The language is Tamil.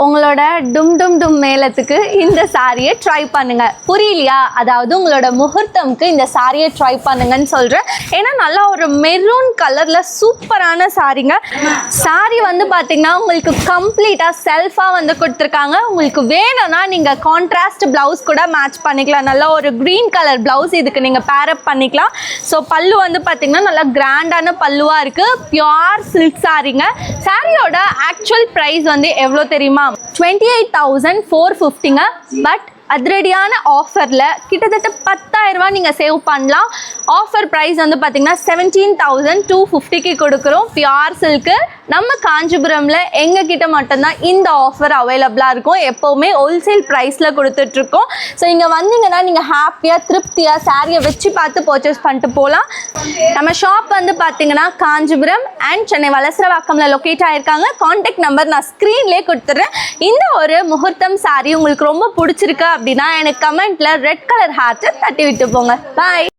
உங்களோட டும் டும் டும் மேளத்துக்கு இந்த சாரியை ட்ரை பண்ணுங்க. புரியலையா? அதாவது உங்களோட முகூர்த்தம்க்கு இந்த சாரியை ட்ரை பண்ணுங்கன்னு சொல்கிறேன். ஏன்னா நல்லா ஒரு மெரூன் கலரில் சூப்பரான சாரிங்க. சாரி வந்து பார்த்தீங்கன்னா உங்களுக்கு கம்ப்ளீட்டாக செல்ஃபாக வந்து கொடுத்துருக்காங்க. உங்களுக்கு வேணும்னா நீங்கள் கான்ட்ராஸ்ட் ப்ளவுஸ் கூட மேட்ச் பண்ணிக்கலாம். நல்லா ஒரு க்ரீன் கலர் ப்ளவுஸ் இதுக்கு நீங்கள் பேரப் பண்ணிக்கலாம். ஸோ பல்லு வந்து பார்த்தீங்கன்னா நல்லா கிராண்டான பல்லுவாக இருக்குது. பியோர் சில்க் சாரிங்க. சாரியோட ஆக்சுவல் ப்ரைஸ் வந்து எவ்வளோ தெரியுமா? 28,450ங்க. பட் அதிரடியான ஆஃபரில் கிட்டத்தட்ட 10,000 ரூபா நீங்கள் சேவ் பண்ணலாம். ஆஃபர் ப்ரைஸ் வந்து பார்த்தீங்கன்னா 17,250க்கு கொடுக்குறோம். பியோர் சில்க்கு நம்ம காஞ்சிபுரமில் எங்ககிட்ட மட்டும்தான் இந்த ஆஃபர் அவைலபிளாக இருக்கும். எப்போவுமே ஹோல்சேல் ப்ரைஸில் கொடுத்துட்ருக்கோம். ஸோ இங்கே வந்தீங்கன்னா நீங்கள் ஹாப்பியாக திருப்தியாக சாரியை வச்சு பார்த்து பர்ச்சேஸ் பண்ணிட்டு போகலாம். நம்ம ஷாப் வந்து பார்த்தீங்கன்னா காஞ்சிபுரம் அண்ட் சென்னை வலசரவாக்கமில் லொக்கேட் ஆகிருக்காங்க. கான்டாக்ட் நம்பர் நான் ஸ்க்ரீன்லேயே கொடுத்துட்றேன். இந்த ஒரு முகூர்த்தம் சாரி உங்களுக்கு ரொம்ப பிடிச்சிருக்கு அப்படின்னா எனக்கு கமெண்ட்டில் ரெட் கலர் ஹார்ட்டை தட்டி விட்டு போங்க. பாய்.